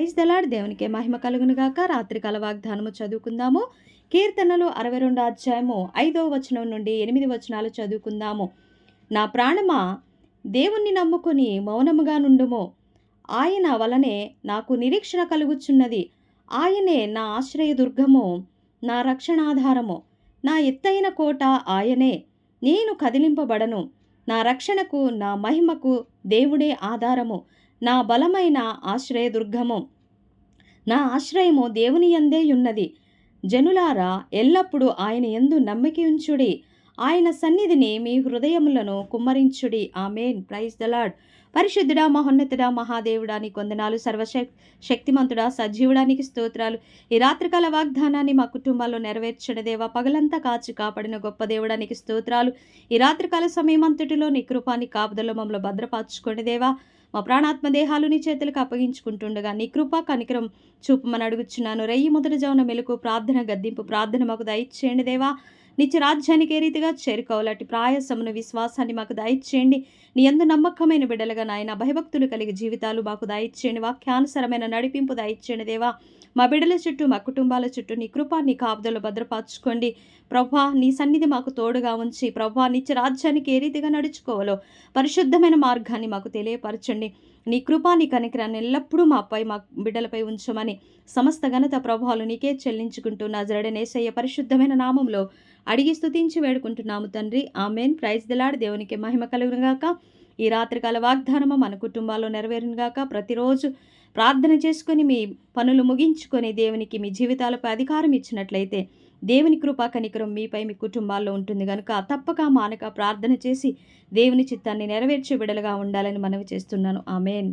Praise the lord. దేవునికే మహిమ కలుగును గాక. రాత్రికాల వాగ్దానము చదువుకుందాము. కీర్తనలు 62 అధ్యాయము 5వ వచనం నుండి 8 వచనాలు చదువుకుందాము. నా ప్రాణమా, దేవుణ్ణి నమ్ముకొని మౌనముగా నుండుము. ఆయన వలనే నాకు నిరీక్షణ కలుగుచున్నది. ఆయనే నా ఆశ్రయదుర్గము, నా రక్షణాధారము, నా ఎత్తైన కోట ఆయనే. నేను కదిలింపబడను. నా రక్షణకు, నా మహిమకు దేవుడే ఆధారము, నా బలమైన ఆశ్రయదుర్గము. నా ఆశ్రయము దేవుని యందే యున్నది. జనులారా, ఎల్లప్పుడూ ఆయన యందు నమ్మికయుంచుడి. ఆయన సన్నిధిని మీ హృదయములను కుమ్మరించుడి. ఆమేన్. Praise the lord. పరిశుద్ధుడా, మహోన్నతుడా, మహాదేవుడా, నీ కొందనాలు. శక్తిమంతుడా, సజీవుడానికి స్తోత్రాలు. ఈ రాత్రికాల వాగ్దానాన్ని మా కుటుంబాల్లో నెరవేర్చండి దేవా. పగలంతా కాచి కాపాడిన గొప్ప దేవుడానికి స్తోత్రాలు. ఈ రాత్రికాల సమయం అంతటిలో నీ కృపాని కాపుదలో మమ్మల్ని భద్రపరచుకోండి దేవా. మా ప్రాణాత్మ దేహాలు నీ చేతులకు అప్పగించుకుంటుండగా నీ కృపా కనికరం చూపమని అడుగుచున్నాను. రెయ్యి మొదటి జామున మెలకు ప్రార్థన గద్దింపు ప్రార్థన మాకు దయచేయండి దేవా. నిత్య రాజ్యానికి ఏ రీతిగా చేరుకోవాలటి ప్రయాసమును విశ్వాసాన్ని మాకు దయచేయండి. నీ యందు నమ్మకమైన బిడ్డలుగా నాయన భయభక్తులు కలిగి జీవితాలు మాకు దయచేయండి. వాక్యానుసరమైన నడిపింపు దయచేయండి దేవా. మా బిడ్డల చుట్టూ, మా కుటుంబాల చుట్టూ నీ కృప, నీ కాపుదలు భద్రపరచుకోండి ప్రభా. నీ సన్నిధి మాకు తోడుగా ఉంచి ప్రభా, నిత్య రాజ్యానికి ఏ రీతిగా నడుచుకోవాలో పరిశుద్ధమైన మార్గాన్ని మాకు తెలియపరచండి. నీ కృపా, నీ కనికరాన్ని ఎల్లప్పుడూ మాపై, మా బిడ్డలపై ఉంచమని సమస్త ఘనత ప్రభావాలు నీకే చెల్లించుకుంటూ నజరేయుడైన యేసయ్య పరిశుద్ధమైన నామంలో అడిగి స్తుతించి వేడుకుంటున్నాము తండ్రి. ఆమేన్. Praise the lord. దేవునికి మహిమ కలుగును గాక. ఈ రాత్రికాల వాగ్దానము మన కుటుంబాల్లో నెరవేరును గాక. ప్రతిరోజు ప్రార్థన చేసుకొని మీ పనులు ముగించుకొని దేవునికి మీ జీవితాలపై అధికారం ఇచ్చినట్లయితే దేవుని కృపా కనికరం మీపై, మీ కుటుంబాల్లో ఉంటుంది కనుక తప్పక మానక ప్రార్థన చేసి దేవుని చిత్తాన్ని నెరవేర్చే బిడలుగా ఉండాలని మనవి చేస్తున్నాను. ఆమేన్.